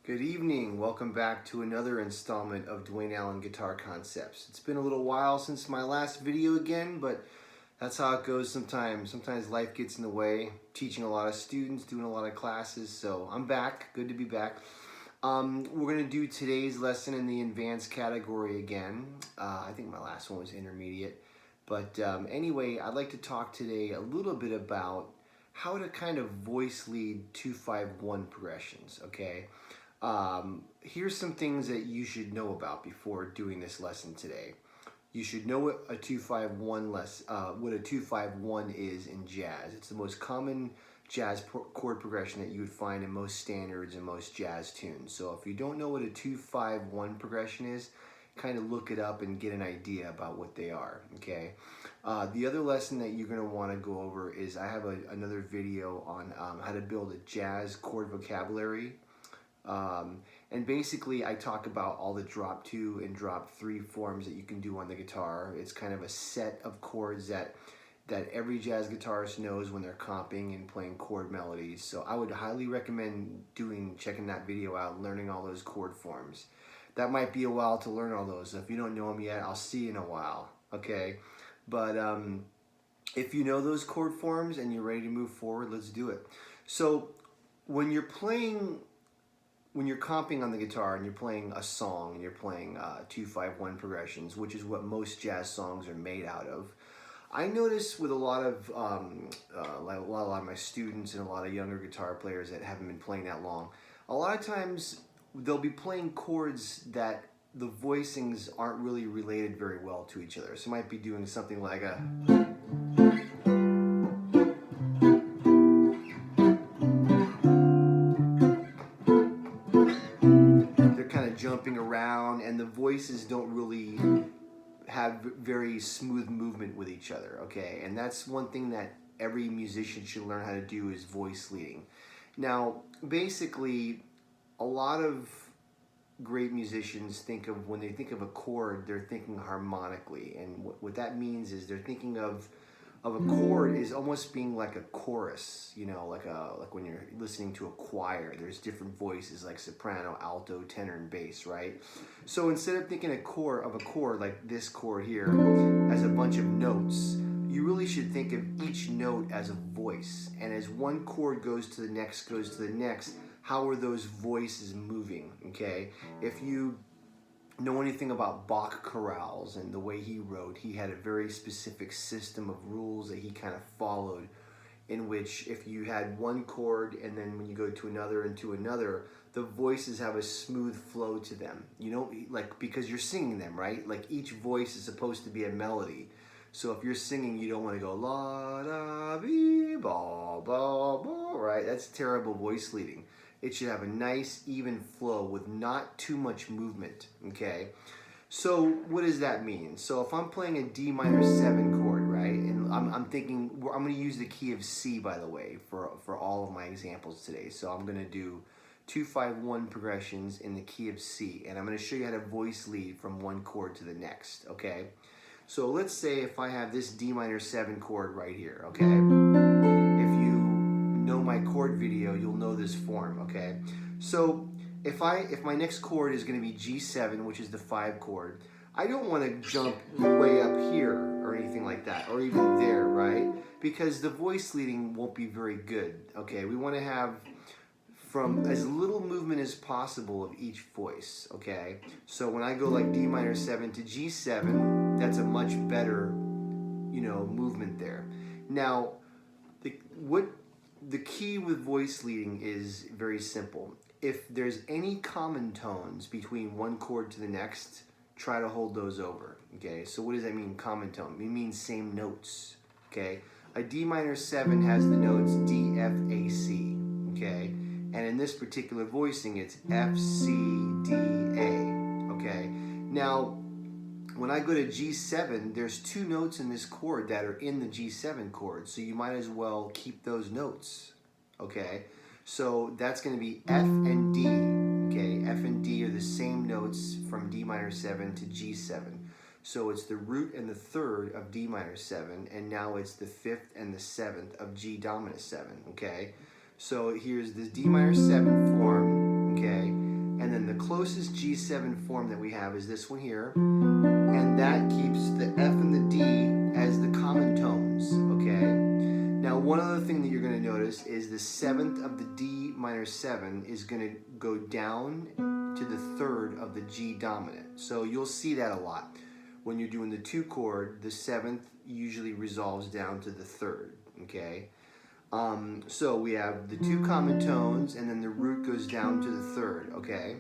Good evening. Welcome back to another installment of Dwayne Allen Guitar Concepts. It's been a little while since my last video again, but that's how it goes sometimes. Sometimes life gets in the way. Teaching a lot of students, doing a lot of classes, so I'm back. Good to be back. We're going to do today's lesson in the advanced category again. I think my last one was intermediate. But anyway, I'd like to talk today a little bit about how to kind of voice lead 2-5-1 progressions, okay? Here's some things that you should know about before doing this lesson today. You should know what a 2-5-1 is in jazz. It's the most common jazz chord progression that you would find in most standards and most jazz tunes. So if you don't know what a 2-5-1 progression is, kind of look it up and get an idea about what they are, okay? The other lesson that you're going to want to go over is I have another video on how to build a jazz chord vocabulary. And basically I talk about all the drop 2 and drop 3 forms that you can do on the guitar. It's kind of a set of chords that every jazz guitarist knows when they're comping and playing chord melodies. So I would highly recommend checking that video out and learning all those chord forms. That might be a while to learn all those. So if you don't know them yet, I'll see you in a while, okay? But if you know those chord forms and you're ready to move forward, let's do it. So when you're comping on the guitar and you're playing a song and you're playing 2-5-1 progressions, which is what most jazz songs are made out of, I notice with a lot of my students and a lot of younger guitar players that haven't been playing that long, a lot of times they'll be playing chords that the voicings aren't really related very well to each other. So might be doing something like a... kind of jumping around and the voices don't really have very smooth movement with each other, okay? And that's one thing that every musician should learn how to do is voice leading. Now, basically, a lot of great musicians when they think of a chord, they're thinking harmonically. And what that means is they're thinking of a chord is almost being like a chorus, you know, like when you're listening to a choir, there's different voices like soprano, alto, tenor, and bass, right? So instead of thinking of a chord like this chord here as a bunch of notes, you really should think of each note as a voice. And as one chord goes to the next, how are those voices moving, okay? If you know anything about Bach chorales and the way he wrote, he had a very specific system of rules that he kind of followed, in which if you had one chord and then when you go to another and to another, the voices have a smooth flow to them. You don't, like, because you're singing them, right? Like each voice is supposed to be a melody. So if you're singing, you don't want to go la da be ba ba ba, right? That's terrible voice leading. It should have a nice even flow with not too much movement, okay? So what does that mean? So if I'm playing a D minor 7 chord, right, and I'm thinking, I'm going to use the key of C, by the way, for all of my examples today. So I'm going to do 2-5-1 progressions in the key of C, and I'm going to show you how to voice lead from one chord to the next, okay? So let's say if I have this D minor 7 chord right here, okay? My chord video, you'll know this form, okay? So if my next chord is going to be G7, which is the 5 chord, I don't want to jump way up here or anything like that, or even there, right? Because the voice leading won't be very good, okay? We want to have from as little movement as possible of each voice, okay? So when I go like D minor 7 to G7, that's a much better, you know, movement there. Now, the key with voice leading is very simple. If there's any common tones between one chord to the next, try to hold those over, okay? So what does that mean, common tone? It means same notes, okay? A D minor 7 has the notes D, F, A, C, okay? And in this particular voicing, it's F, C, D, A, okay? Now, when I go to G7, there's 2 notes in this chord that are in the G7 chord, so you might as well keep those notes, okay? So that's going to be F and D, okay? F and D are the same notes from D minor 7 to G7. So it's the root and the third of D minor 7, and now it's the 5th and the 7th of G dominant 7, okay? So here's this D minor 7 form, okay? closest G7 form that we have is this one here, and that keeps the F and the D as the common tones, okay? Now, one other thing that you're going to notice is the 7th of the D minor 7 is going to go down to the 3rd of the G dominant. So you'll see that a lot. When you're doing the 2 chord, the 7th usually resolves down to the 3rd, okay? So we have the 2 common tones, and then the root goes down to the 3rd, okay?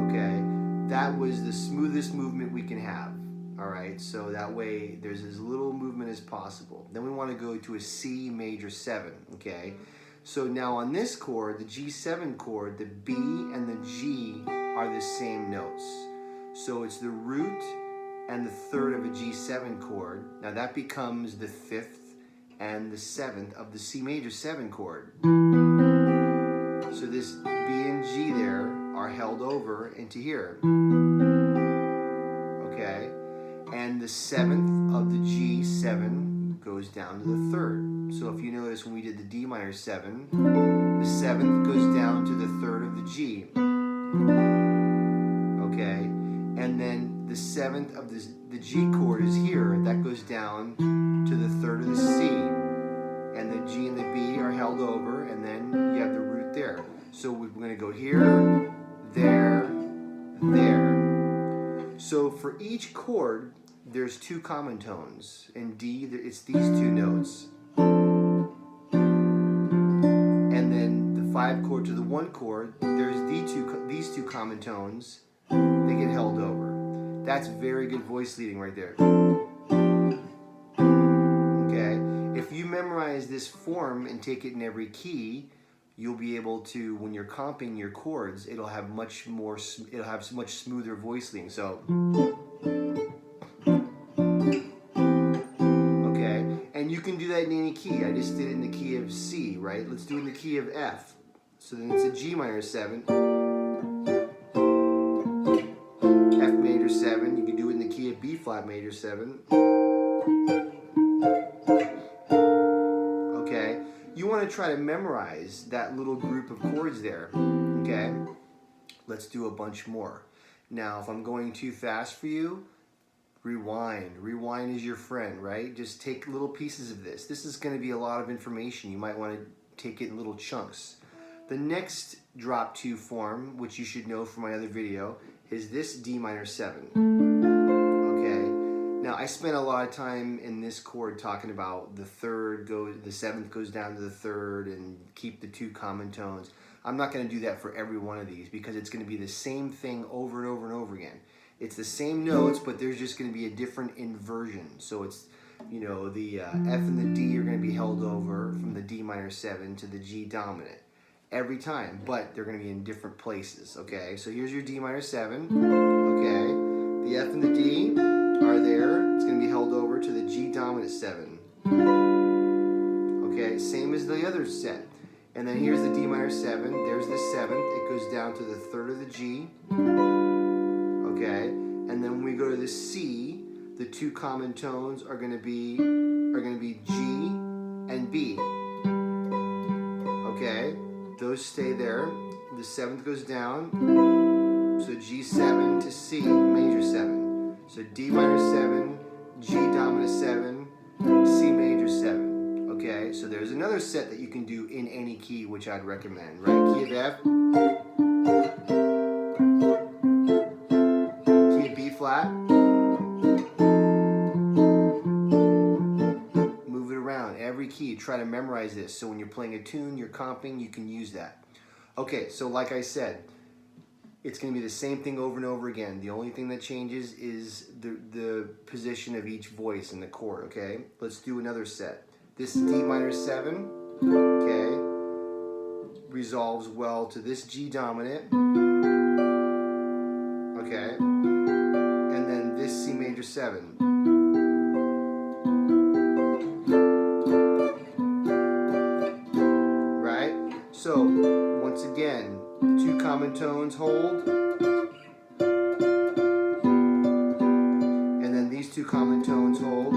Okay, that was the smoothest movement we can have, all right? So that way there's as little movement as possible. Then we want to go to a C major 7, okay? So now on this chord, the G7 chord, the B and the G are the same notes. So it's the root and the 3rd of a G7 chord. Now that becomes the 5th and the 7th of the C major 7 chord. So this B and G there are held over into here. Okay? And the 7th of the G7 goes down to the 3rd. So if you notice when we did the D minor 7, the 7th goes down to the 3rd of the G. Okay? And then the 7th of the G chord is here, that goes down to the 3rd of the C. And the G and the B are held over, and then you have the root there. So we're going to go here, there, there. So for each chord, there's 2 common tones. In D, it's these 2 notes. And then the 5 chord to the 1 chord, there's these two common tones. They get held over. That's very good voice leading right there. Okay? If you memorize this form and take it in every key, you'll be able to, when you're comping your chords, it'll have much smoother voice leading. So, okay? And you can do that in any key. I just did it in the key of C, right? Let's do it in the key of F. So then it's a G minor 7. F major 7, you can do it in the key of B flat major 7. Okay, you want to try to memorize that little group of chords there. Okay, let's do a bunch more. Now, if I'm going too fast for you, rewind. Rewind is your friend, right? Just take little pieces of this. This is going to be a lot of information. You might want to take it in little chunks. The next drop 2 form, which you should know from my other video, is this D minor 7. Okay, now I spent a lot of time in this chord talking about the 7th goes down to the 3rd and keep the 2 common tones. I'm not going to do that for every one of these because it's going to be the same thing over and over and over again. It's the same notes, but there's just going to be a different inversion. So it's, you know, the F and the D are going to be held over from the D minor 7 to the G dominant every time, but they're going to be in different places, okay? So here's your D minor 7, okay? The F and the D are there. It's going to be held over to the G dominant 7, okay? Same as the other set. And then here's the D minor 7. There's the 7th. It goes down to the 3rd of the G, okay? And then when we go to the C, the 2 common tones are going to be G and B, okay? Those stay there. The 7th goes down. So G7 to C major 7. So D minor 7, G dominant 7, C major 7. Okay, so there's another set that you can do in any key, which I'd recommend, right? Key of F, key of B flat. Move it around, every key. Try to memorize this, so when you're playing a tune, you're comping, you can use that. Okay, so like I said, it's going to be the same thing over and over again. The only thing that changes is the position of each voice in the chord, okay? Let's do another set. This D minor 7, okay, resolves well to this G dominant, okay, and then this C major 7. Right? So, once again, 2 common tones hold, and then these 2 common tones hold.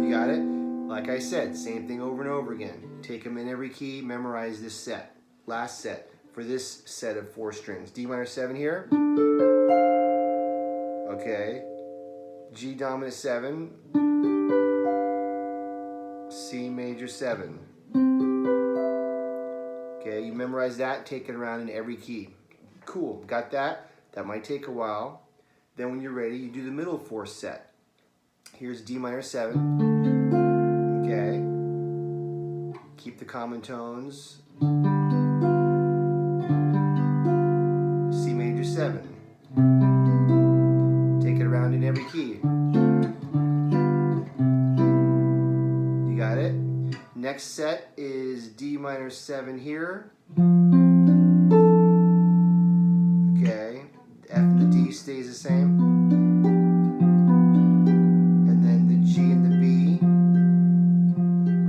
You got it? Like I said, same thing over and over again. Take them in every key, memorize this set. Last set for this set of 4 strings. D minor 7 here. Okay. G dominant 7. C major 7. Okay, you memorize that, take it around in every key. Cool, got that? That might take a while. Then when you're ready, you do the middle 4th set. Here's D minor 7. Okay. Keep the common tones. C major 7. Take it around in every key. You got it? Next set is D minor 7 here. Okay. F and the D stays the same. And then the G and the B.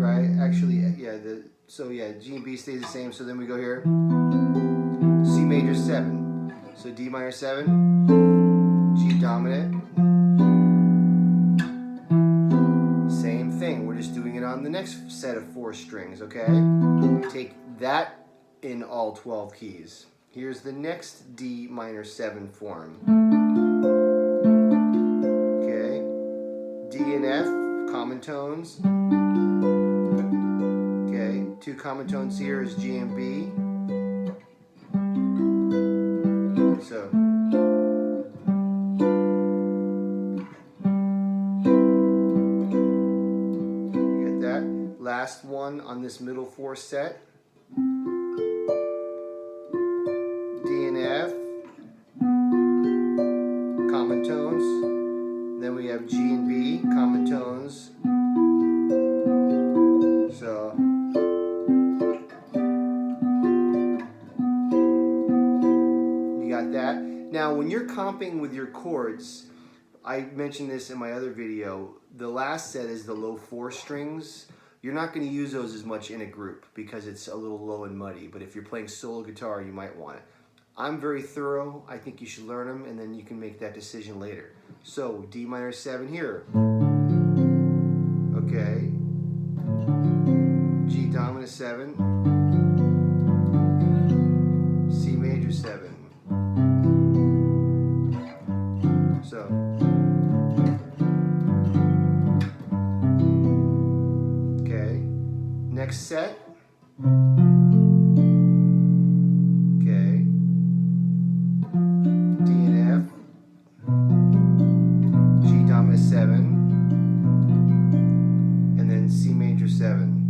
Right? Actually, yeah, G and B stays the same. So then we go here. C major 7. So D minor 7. G dominant. Same thing. We're just doing it on the next set of 4 strings, okay? Take that in all 12 keys. Here's the next D minor 7 form. Okay. D and F, common tones. Okay. 2 common tones here is G and B. So. Last one on this middle 4 set. D and F, common tones. Then we have G and B, common tones. So you got that. Now when you're comping with your chords, I mentioned this in my other video, the last set is the low 4 strings. You're not going to use those as much in a group because it's a little low and muddy, but if you're playing solo guitar, you might want it. I'm very thorough. I think you should learn them, and then you can make that decision later. So, D minor 7 here. Okay. G dominant 7. C major 7. So. Next set. Okay. D and F. G dominant 7. And then C major 7.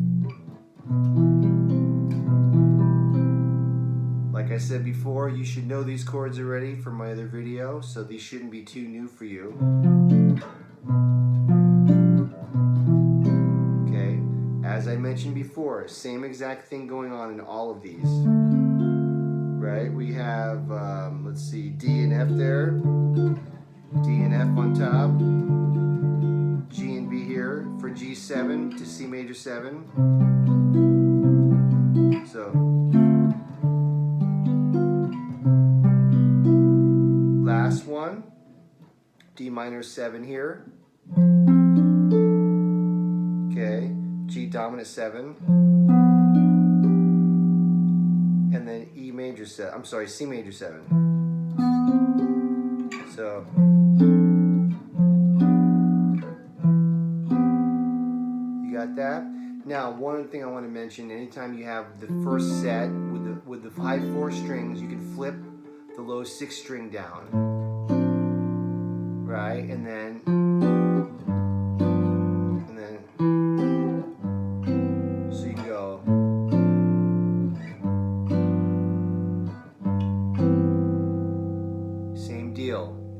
Like I said before, you should know these chords already from my other video, so these shouldn't be too new for you. As I mentioned before, same exact thing going on in all of these. Right? We have, let's see, D and F there. D and F on top. G and B here for G7 to C major 7. So, last one, D minor 7 here. Okay. G dominant 7, and then E major 7. I'm sorry, C major 7. So you got that. Now, one thing I want to mention: anytime you have the first set with the high 4 strings, you can flip the low 6 string down, right, and then.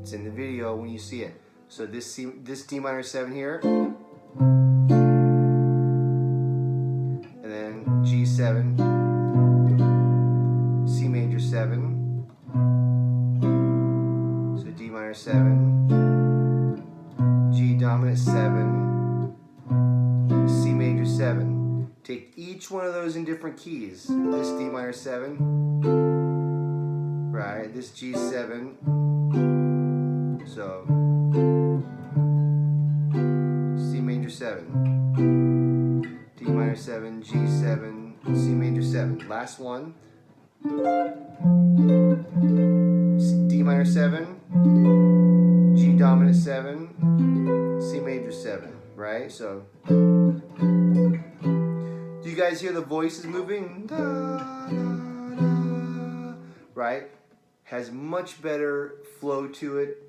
It's in the video when you see it. So this D minor 7 here, and then G7, C major 7, so D minor 7, G dominant 7, C major 7. Take each one of those in different keys. This D minor 7, right? This G7. So, C major 7. minor 7, G7, C major 7. Last one. D minor 7, G dominant 7, C major 7, right? So, do you guys hear the voices moving? Da, da, da, right? Has much better flow to it.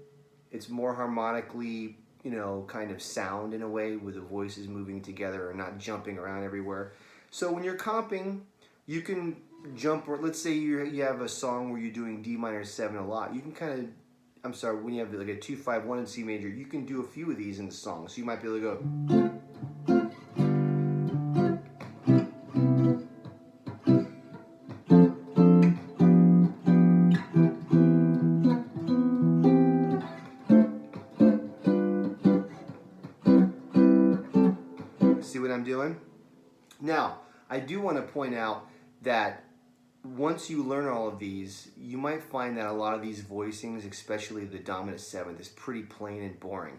It's more harmonically, you know, kind of sound in a way with the voices moving together and not jumping around everywhere. So when you're comping, you can jump, or let's say you have a song where you're doing D minor 7 a lot. You can kind of, I'm sorry, when you have like a 2-5-1 in C major, you can do a few of these in the song. So you might be able to go. See what I'm doing? Now, I do want to point out that once you learn all of these, you might find that a lot of these voicings, especially the dominant 7th, is pretty plain and boring.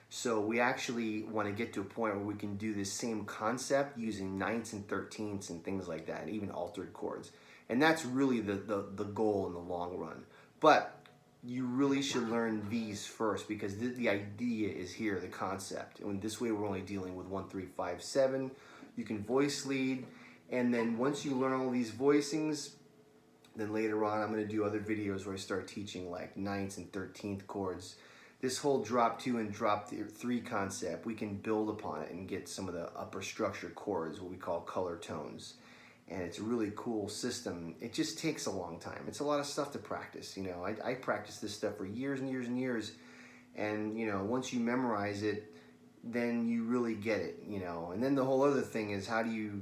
So we actually want to get to a point where we can do this same concept using 9ths and 13ths and things like that, and even altered chords. And that's really the goal in the long run. But you really should learn these first, because the idea is here, the concept. And this way we're only dealing with 1, 3, 5, 7. You can voice lead, and then once you learn all these voicings, then later on I'm going to do other videos where I start teaching like 9th and 13th chords. This whole drop 2 and drop 3 concept, we can build upon it and get some of the upper structure chords, what we call color tones. And it's a really cool system. It just takes a long time. It's a lot of stuff to practice. You know, I practiced this stuff for years and years and years. And, you know, once you memorize it, then you really get it, you know. And then the whole other thing is, how do you,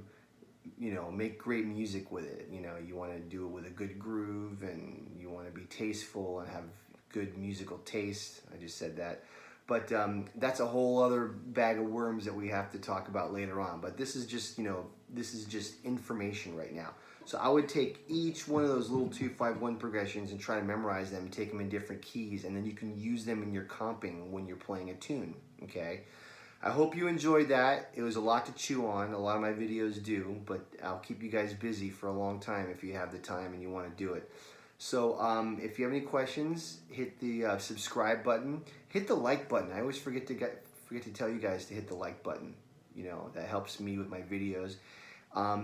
you know, make great music with it? You know, you want to do it with a good groove, and you want to be tasteful and have good musical taste. I just said that. But that's a whole other bag of worms that we have to talk about later on. But this is just, you know, this is just information right now. So I would take each one of those little 2-5-1 progressions and try to memorize them, take them in different keys, and then you can use them in your comping when you're playing a tune, okay? I hope you enjoyed that. It was a lot to chew on. A lot of my videos do, but I'll keep you guys busy for a long time if you have the time and you want to do it. So if you have any questions, hit the subscribe button. Hit the like button. I always forget to tell you guys to hit the like button. You know, that helps me with my videos.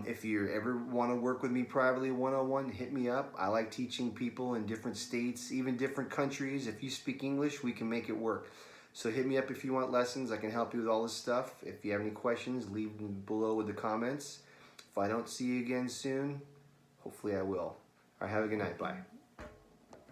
If you ever want to work with me privately one-on-one, hit me up. I like teaching people in different states, even different countries. If you speak English, we can make it work. So hit me up if you want lessons. I can help you with all this stuff. If you have any questions, leave them below with the comments. If I don't see you again soon, hopefully I will. All right, have a good night. Bye.